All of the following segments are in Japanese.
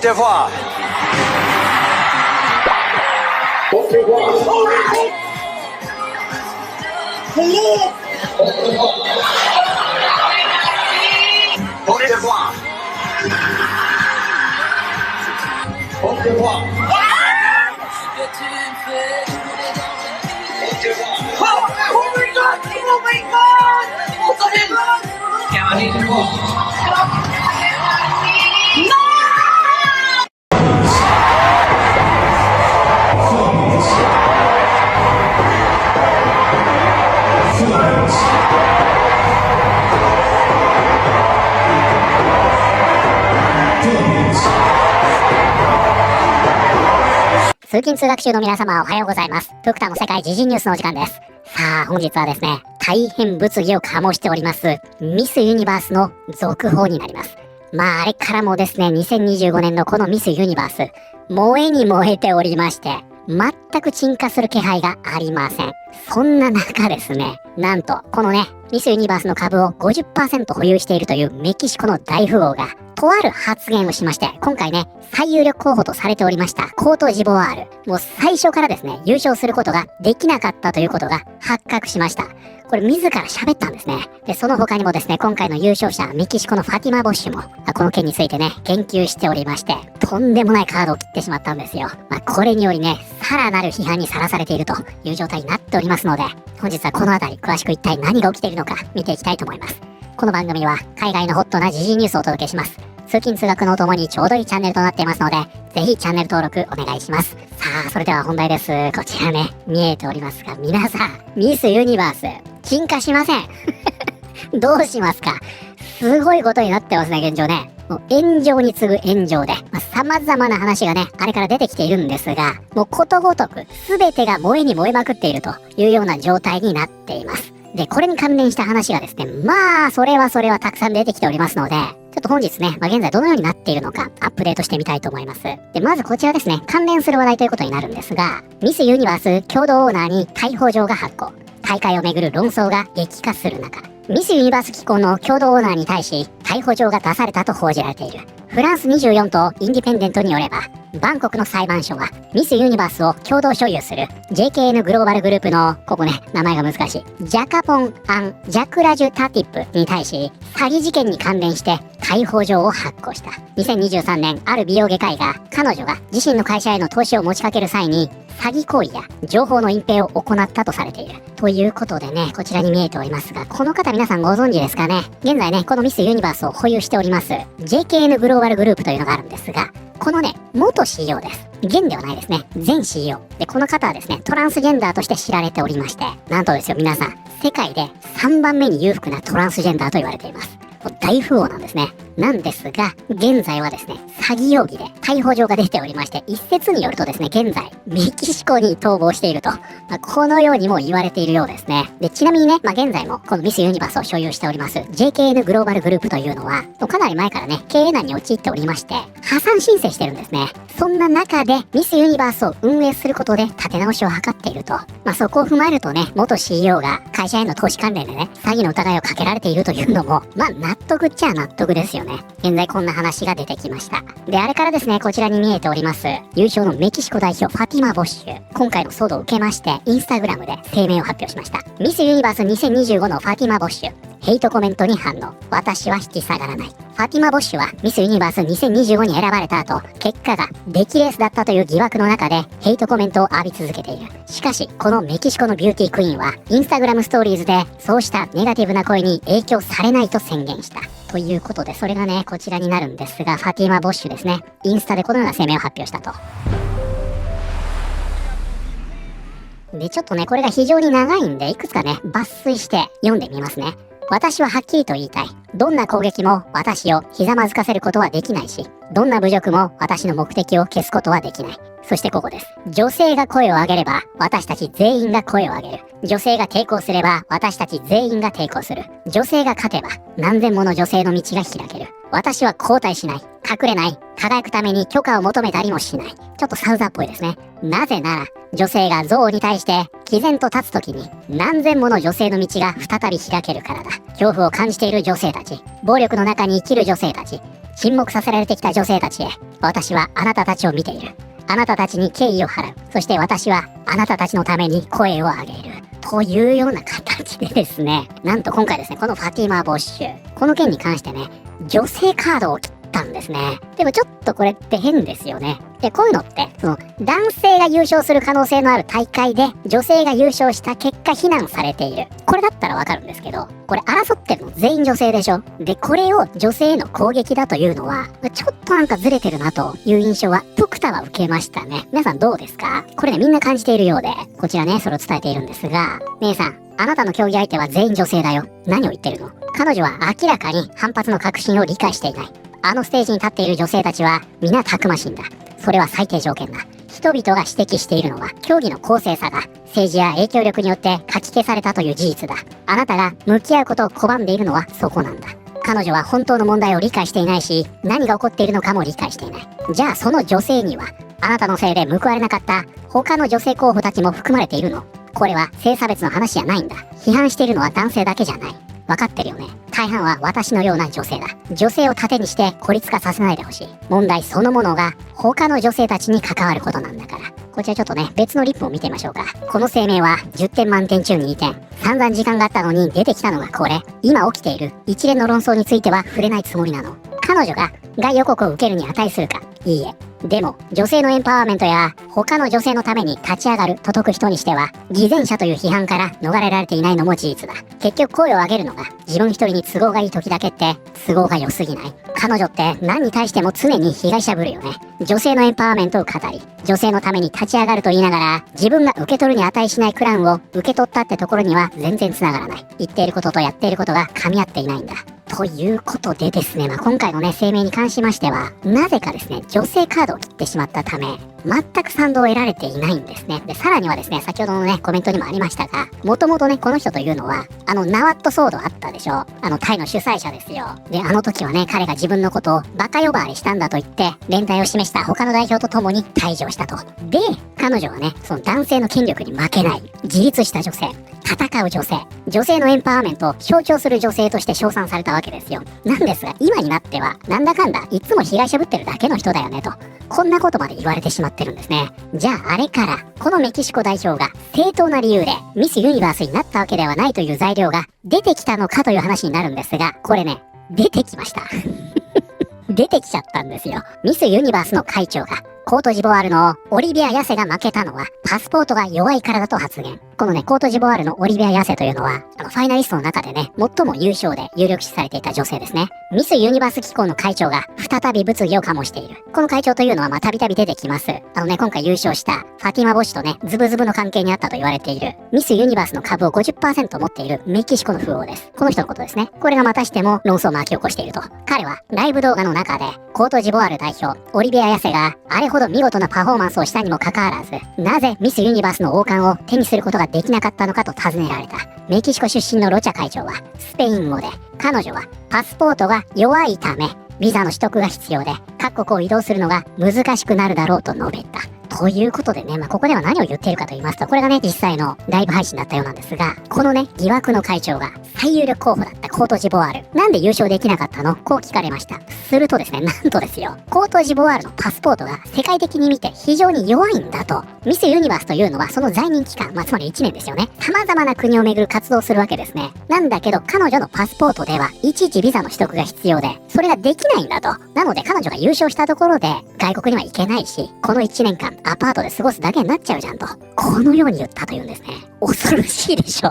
电话。通电话。通电话。通电话。Oh my god! Oh my god! Oh my god! 通勤通学中の皆様おはようございます。トゥクタの世界時事ニュースのお時間です。さあ本日はですね、大変物議を醸しておりますミスユニバースの続報になります。あれからもですね、2025年のこのミスユニバース、燃えに燃えておりまして、全く鎮火する気配がありません。そんな中ですね、なんとこのね、ミスユニバースの株を 50% 保有しているというメキシコの大富豪がとある発言をしまして、今回ね、最有力候補とされておりましたコートジボワール、もう最初からですね、優勝することができなかったということが発覚しました。これ自ら喋ったんですね。で、その他にもですね、今回の優勝者、メキシコのファティマ・ボッシュも、この件についてね、言及しておりまして、とんでもないカードを切ってしまったんですよ。これによりね、さらなる批判にさらされているという状態になっておりますので、本日はこのあたり、詳しく一体何が起きているのか見ていきたいと思います。この番組は、海外のホットな時事ニュースをお届けします。通勤通学のお供にちょうどいいチャンネルとなっていますので、ぜひチャンネル登録お願いします。さあ、それでは本題です。こちらね、見えておりますが、皆さん、ミスユニバース、鎮火しません。どうしますか？すごいことになってますね、現状ね。もう炎上に次ぐ炎上で、様々な話がね、あれから出てきているんですが、もうことごとく全てが燃えに燃えまくっているというような状態になっています。で、これに関連した話がですね、それはたくさん出てきておりますので、ちょっと本日ね、現在どのようになっているのか、アップデートしてみたいと思います。で、まずこちらですね、関連する話題ということになるんですが、ミスユニバース共同オーナーに逮捕状が発行。大会をめぐる論争が激化する中、ミスユニバース機構の共同オーナーに対し、逮捕状が出されたと報じられている。フランス24とインディペンデントによれば、バンコクの裁判所はミスユニバースを共同所有する JKN グローバルグループの、ここね、名前が難しい、ジャカポン・アン・ジャクラジュ・タティップに対し、詐欺事件に関連して逮捕状を発行した。2023年、ある美容外科医が彼女が自身の会社への投資を持ちかける際に、詐欺行為や情報の隠蔽を行ったとされている。ということでね、こちらに見えておりますが、この方皆さんご存知ですかね。現在ね、このミスユニバースを保有しております JKN グローバルグループというのがあるんですが、このね、元 CEO です。現ではないですね。前 CEO。で、この方はですね、トランスジェンダーとして知られておりまして、なんとですよ、皆さん、世界で3番目に裕福なトランスジェンダーと言われています。大富豪なんですね。なんですが、現在はですね、詐欺容疑で逮捕状が出ておりまして、一説によるとですね、現在、メキシコに逃亡していると、このようにも言われているようですね。で、ちなみにね、現在もこのミスユニバースを所有しております JKN グローバルグループというのは、かなり前からね、経営難に陥っておりまして、破産申請してるんですね。そんな中で、ミスユニバースを運営することで立て直しを図っていると。そこを踏まえるとね、元 CEO が会社への投資関連でね、詐欺の疑いをかけられているというのも、納得っちゃ納得ですよね。現在こんな話が出てきました。で、あれからですね、こちらに見えております、優勝のメキシコ代表ファティマ・ボッシュ。今回の騒動を受けまして、インスタグラムで声明を発表しました。ミスユニバース2025のファティマ・ボッシュ。ヘイトコメントに反応。私は引き下がらない。ファティマ・ボッシュはミスユニバース2025に選ばれた後、結果が出来レースだったという疑惑の中でヘイトコメントを浴び続けている。しかし、このメキシコのビューティークイーンは、インスタグラムストーリーズでそうしたネガティブな声に影響されないと宣言した。ということで、それがね、こちらになるんですが、ファティマ・ボッシュですね。インスタでこのような声明を発表したと。で、ちょっとね、これが非常に長いんで、いくつかね、抜粋して読んでみますね。私ははっきりと言いたい。どんな攻撃も私をひざまずかせることはできないし、どんな侮辱も私の目的を消すことはできない。そしてここです。女性が声を上げれば、私たち全員が声を上げる。女性が抵抗すれば、私たち全員が抵抗する。女性が勝てば、何千もの女性の道が開ける。私は後退しない。隠れない。輝くために許可を求めたりもしない。ちょっとサウザーっぽいですね。なぜなら、女性が憎悪に対して毅然と立つときに何千もの女性の道が再び開けるからだ。恐怖を感じている女性たち、暴力の中に生きる女性たち、沈黙させられてきた女性たちへ、私はあなたたちを見ている。あなたたちに敬意を払う。そして私はあなたたちのために声を上げる。というような形でですね、なんと今回ですね、このファティマ・ボッシュ、この件に関してね、女性カードを切ったんですね。でもちょっとこれって変ですよね。で、こういうのって、男性が優勝する可能性のある大会で、女性が優勝した結果非難されている。これだったらわかるんですけど、これ争ってるの全員女性でしょ。で、これを女性への攻撃だというのは、ちょっとなんかずれてるなという印象は、プクタは受けましたね。皆さんどうですか？これね、みんな感じているようで、こちらね、それを伝えているんですが、姉さん、あなたの競技相手は全員女性だよ。何を言ってるの？彼女は明らかに反発の核心を理解していない。あのステージに立っている女性たちは皆たくましいんだ。それは最低条件だ。人々が指摘しているのは競技の公正さが政治や影響力によってかき消されたという事実だ。あなたが向き合うことを拒んでいるのはそこなんだ。彼女は本当の問題を理解していないし、何が起こっているのかも理解していない。じゃあその女性にはあなたのせいで報われなかった他の女性候補たちも含まれているの？これは性差別の話じゃないんだ。批判しているのは男性だけじゃない。分かってるよね。大半は私のような女性だ。女性を盾にして孤立化させないでほしい。問題そのものが他の女性たちに関わることなんだから。こちらちょっとね、別のリップを見てみましょうか。この声明は10点満点中2点。散々時間があったのに出てきたのがこれ。今起きている一連の論争については触れないつもりなの。彼女が概予告を受けるに値するか？いいえ。でも、女性のエンパワーメントや他の女性のために立ち上がると説く人にしては、偽善者という批判から逃れられていないのも事実だ。結局声を上げるのが自分一人に都合がいい時だけって都合が良すぎない？彼女って何に対しても常に被害者ぶるよね。女性のエンパワーメントを語り、女性のために立ち上がると言いながら、自分が受け取るに値しないクランを受け取ったってところには全然繋がらない。言っていることとやっていることが噛み合っていないんだ。ということでですね、今回のね、声明に関しましては、なぜかですね、女性カードを切ってしまったため、全く賛同を得られていないんですね。で、さらにはですね、先ほどのね、コメントにもありましたが、もともとね、この人というのは、ナワット騒動あったでしょ。タイの主催者ですよ。で、あの時はね、彼が自分のことをバカ呼ばわりしたんだと言って、連帯を示した他の代表と共に退場したと。で、彼女はね、その男性の権力に負けない、自立した女性、戦う女性、女性のエンパワーメントを象徴する女性として称賛されたわけですよ。なんですが、今になっては、なんだかんだ、いつも被害者ぶってるだけの人だよねと。こんなことまで言われてしまってるんですね。じゃああれから、このメキシコ代表が正当な理由でミスユニバースになったわけではないという材料が出てきたのかという話になるんですが、これね、出てきました。出てきちゃったんですよ。ミスユニバースの会長が、コートジボワールのオリビア・ヤセが負けたのはパスポートが弱いからだと発言。このね、コートジボワールのオリビア・ヤセというのは、ファイナリストの中でね、最も優勝で有力視されていた女性ですね。ミスユニバース機構の会長が再び物議を醸している。この会長というのはたびたび出てきます。今回優勝したファティマ・ボッシュとね、ズブズブの関係にあったと言われている、ミスユニバースの株を 50% 持っているメキシコの富豪です。この人のことですね。これがまたしても論争を巻き起こしていると。彼はライブ動画の中で、コートジボワール代表、オリビア・ヤセがあれほど見事なパフォーマンスをしたにもかかわらず、なぜミスユニバースの王冠を手にすることができなかったのかと尋ねられた。メキシコ出身のロチャ会長は、スペイン語で、彼女はパスポートが弱いため、ビザの取得が必要で、各国を移動するのが難しくなるだろうと述べた。ということでね、ここでは何を言っているかと言いますと、これがね、実際のライブ配信だったようなんですが、このね、疑惑の会長が最有力候補だったコートジボワール。なんで優勝できなかったの？こう聞かれました。するとですね、なんとですよ、コートジボワールのパスポートが世界的に見て非常に弱いんだと。ミスユニバースというのはその在任期間、つまり1年ですよね。様々な国を巡る活動をするわけですね。なんだけど、彼女のパスポートではいちいちビザの取得が必要で、それができないんだと。なので彼女が優勝したところで、外国には行けないし、この1年間アパートで過ごすだけになっちゃうじゃんと。このように言ったというんですね。恐ろしいでしょ。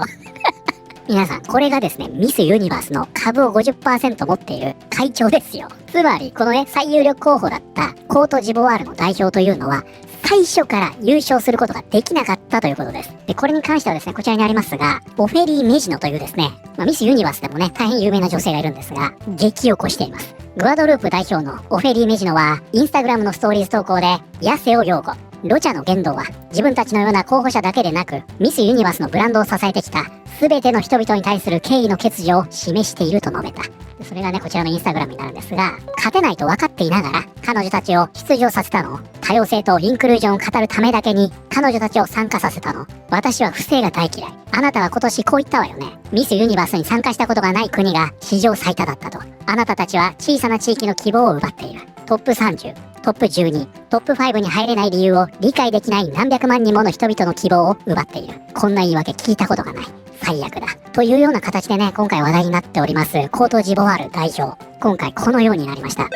皆さん、これがですね、ミスユニバースの株を 50% 持っている会長ですよ。つまり、このね、最有力候補だったコートジボワールの代表というのは、最初から優勝することができなかったということです。で、これに関してはですね、こちらにありますが、オフェリー・メジノというですね、ミスユニバースでもね、大変有名な女性がいるんですが、激を起こしています。グアドループ代表のオフェリー・メジノは、インスタグラムのストーリーズ投稿で、ヤセを擁護。ロチャの言動は、自分たちのような候補者だけでなく、ミスユニバースのブランドを支えてきた、すべての人々に対する敬意の欠如を示していると述べた。それがね、こちらのインスタグラムになるんですが、勝てないと分かっていながら、彼女たちを出場させたの？多様性とインクルージョンを語るためだけに彼女たちを参加させたの？私は不正が大嫌い。あなたは今年こう言ったわよね。ミスユニバースに参加したことがない国が史上最多だったと。あなたたちは小さな地域の希望を奪っている。トップ30、トップ12、トップ5に入れない理由を理解できない何百万人もの人々の希望を奪っている。こんな言い訳聞いたことがない。最悪だ。というような形でね、今回話題になっております、コートジボワール代表。今回このようになりました。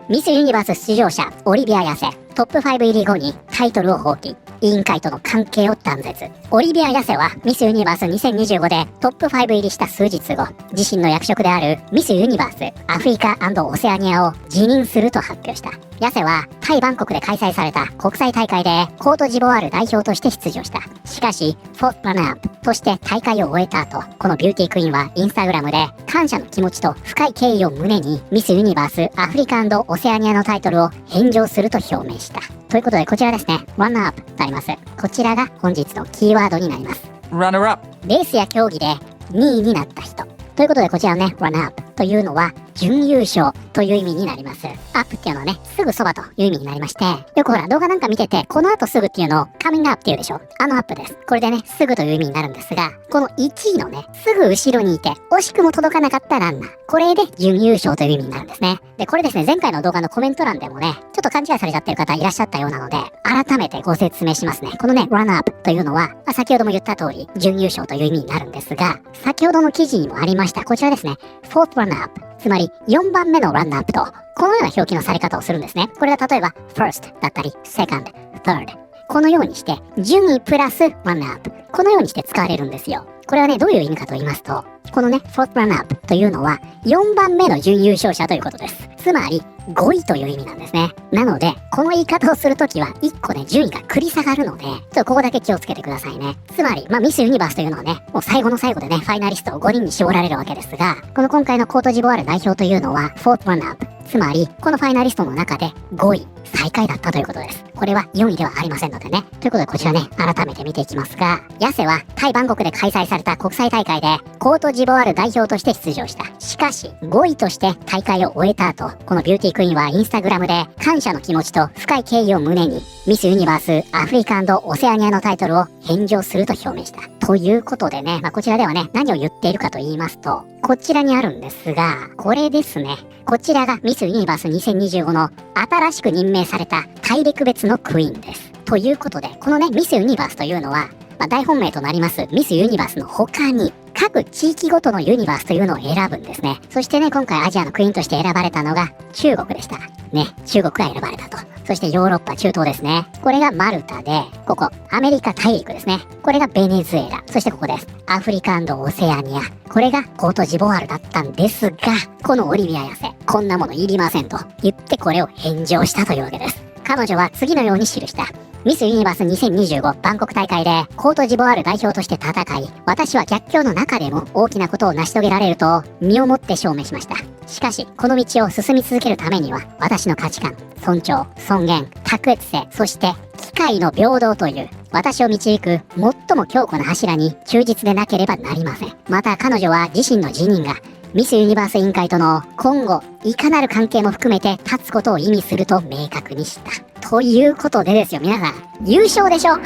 ミスユニバース出場者、オリビア・ヤセ。トップ5入り後にタイトルを放棄。委員会との関係を断絶。オリビア・ヤセはミスユニバース2025でトップ5入りした数日後、自身の役職であるミスユニバースアフリカ&オセアニアを辞任すると発表した。ヤセはタイ・バンコクで開催された国際大会でコートジボワール代表として出場した。しかし、フォースランナーとして大会を終えた後、このビューティークイーンはインスタグラムで感謝の気持ちと深い敬意を胸にミスユニバースアフリカ&オセアニアのタイトルを返上すると表明した。ということでこちらですね、ランナーアップとあります。こちらが本日のキーワードになります。Runner up。レースや競技で2位になった人。ということでこちらね、ランナーアップというのは準優勝という意味になります。アップっていうのはね、すぐそばという意味になりまして、よくほら動画なんか見てて、この後すぐっていうのをカミングアップっていうでしょ。あのアップです。これでね、すぐという意味になるんですが、この1位のね、すぐ後ろにいて、惜しくも届かなかったランナー。これで準優勝という意味になるんですね。で、これですね、前回の動画のコメント欄でもね、ちょっと勘違いされちゃってる方いらっしゃったようなので、改めてご説明しますね。このね、ランナーアップというのは、先ほども言った通り、準優勝という意味になるんですが、先ほどの記事にもありました、こちらですね、4th runner up。つまり4番目のランナーアップと、このような表記のされ方をするんですね。これが例えば first だったり second、third。このようにして、順位プラスランナーアップ。このようにして使われるんですよ。これはね、どういう意味かと言いますと、このね、4th runner up というのは4番目の準優勝者ということです。つまり、5位という意味なんですね。なので、この言い方をするときは、1個ね、順位が繰り下がるので、ちょっとここだけ気をつけてくださいね。つまり、ミスユニバースというのはね、もう最後の最後でね、ファイナリストを5人に絞られるわけですが、この今回のコートジボワール代表というのは、4th runner up。つまり、このファイナリストの中で5位、最下位だったということです。これは4位ではありませんのでね。ということで、こちらね、改めて見ていきますが、ヤセはタイ・バンコクで開催された国際大会で、コートジボワール代表として出場した。しかし、5位として大会を終えた後、このビューティークイーンはインスタグラムで感謝の気持ちと深い敬意を胸に、ミスユニバースアフリカ&オセアニアのタイトルを返上すると表明した。ということでね、こちらではね、何を言っているかと言いますと、こちらにあるんですが、これですね。こちらがミスユニバース2025の新しく任命された大陸別のクイーンです。ということで、このね、ミスユニバースというのは、大本命となりますミスユニバースの他に、各地域ごとのユニバースというのを選ぶんですね。そしてね、今回アジアのクイーンとして選ばれたのが中国でした。ね、中国が選ばれたと。そしてヨーロッパ、中東ですね。これがマルタで、ここ、アメリカ大陸ですね。これがベネズエラ。そしてここです。アフリカ&オセアニア。これがコートジボワールだったんですが、このオリビアヤセ、こんなものいりませんと言ってこれを返上したというわけです。彼女は次のように記した。ミスユニバース2025バンコク大会でコートジボワール代表として戦い、私は逆境の中でも大きなことを成し遂げられると身をもって証明しました。しかし、この道を進み続けるためには、私の価値観、尊重、尊厳、卓越性、そして機会の平等という私を導く最も強固な柱に忠実でなければなりません。また彼女は自身の辞任がミスユニバース委員会との今後いかなる関係も含めて立つことを意味すると明確にした。ということでですよ、皆さん、優勝でしょ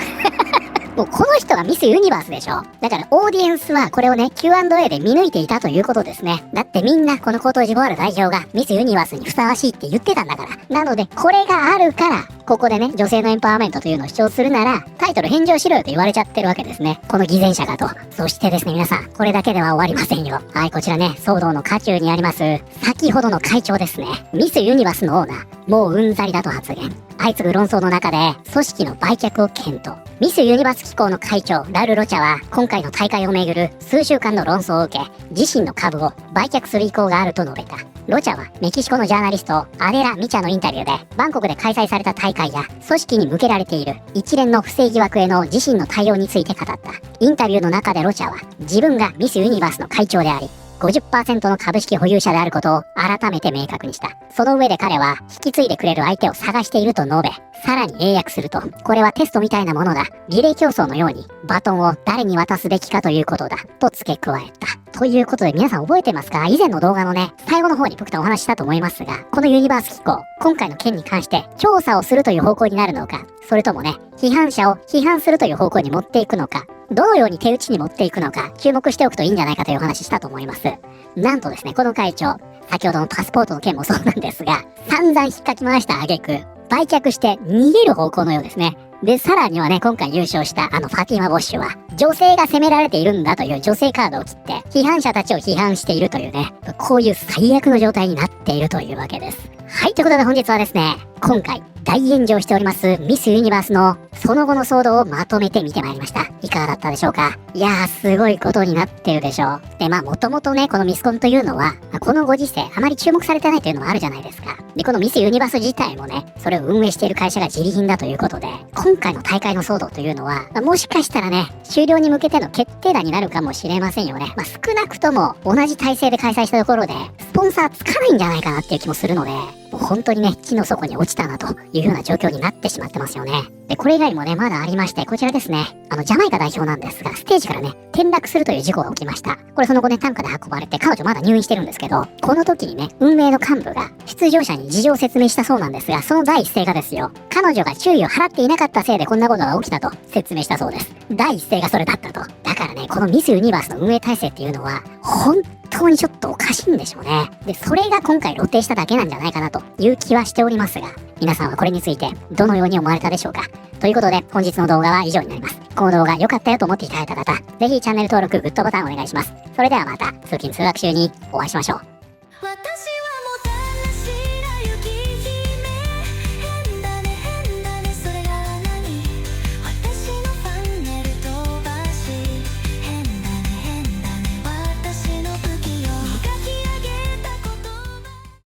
もうこの人がミスユニバースでしょ。だからオーディエンスはこれをね Q&A で見抜いていたということですね。だってみんなこのコートジボワール代表がミスユニバースにふさわしいって言ってたんだから。なのでこれがあるからここでね女性のエンパワーメントというのを主張するならタイトル返上しろよと言われちゃってるわけですね。この偽善者がと。そしてですね皆さん、これだけでは終わりませんよ。はい、こちらね騒動の渦中にあります先ほどの会長ですね。ミスユニバースのオーナー、もううんざりだと発言。相次ぐ論争の中で組織の売却を検討。ミスユニバース機構の会長ラル・ロチャは今回の大会をめぐる数週間の論争を受け、自身の株を売却する意向があると述べた。ロチャはメキシコのジャーナリストアデラ・ミチャのインタビューで、バンコクで開催された大会や組織に向けられている一連の不正疑惑への自身の対応について語った。インタビューの中でロチャは自分がミスユニバースの会長であり50% の株式保有者であることを改めて明確にした。その上で彼は引き継いでくれる相手を探していると述べ、さらに英訳すると、これはテストみたいなものだ。リレー競争のようにバトンを誰に渡すべきかということだ。と付け加えた。ということで皆さん覚えてますか？以前の動画のね、最後の方に僕とお話ししたと思いますが、このユニバース機構、今回の件に関して調査をするという方向になるのか、それともね、批判者を批判するという方向に持っていくのか、どのように手打ちに持っていくのか、注目しておくといいんじゃないかというお話したと思います。なんとですね、この会長、先ほどのパスポートの件もそうなんですが、散々引っかき回した挙句、売却して逃げる方向のようですね。で、さらにはね、今回優勝したファティマ・ボッシュは、女性が責められているんだという女性カードを切って、批判者たちを批判しているというね、こういう最悪の状態になっているというわけです。はい、ということで本日はですね、今回大炎上しておりますミスユニバースのその後の騒動をまとめて見てまいりました。いかがだったでしょうか？いやー、すごいことになってるでしょう。で、もともとね、このミスコンというのは、このご時世、あまり注目されてないというのもあるじゃないですか。で、このミスユニバース自体もね、それを運営している会社が自利品だということで、今回の大会の騒動というのは、もしかしたらね、終了に向けての決定打になるかもしれませんよね。少なくとも同じ体制で開催したところで、スポンサーつかないんじゃないかなっていう気もするので、もう本当にね、地の底に落ちたなというような状況になってしまってますよね。で、これ以外にもね、まだありまして、こちらですね、ジャマイカ代表なんですが、ステージからね、転落するという事故が起きました。これその後ね、担架で運ばれて、彼女まだ入院してるんですけど、この時にね、運営の幹部が出場者に事情を説明したそうなんですが、その第一声がですよ、彼女が注意を払っていなかったせいでこんなことが起きたと説明したそうです。第一声がそれだったと。だからね、このミスユニバースの運営体制っていうのは、本当にちょっとおかしいんでしょうね。で、それが今回露呈しただけなんじゃないかなという気はしておりますが、皆さんはこれについてどのように思われたでしょうか？ということで、本日の動画は以上になります。この動画良かったよと思っていただいた方、ぜひチャンネル登録、グッドボタンお願いします。それではまた、通勤通学中にお会いしましょう。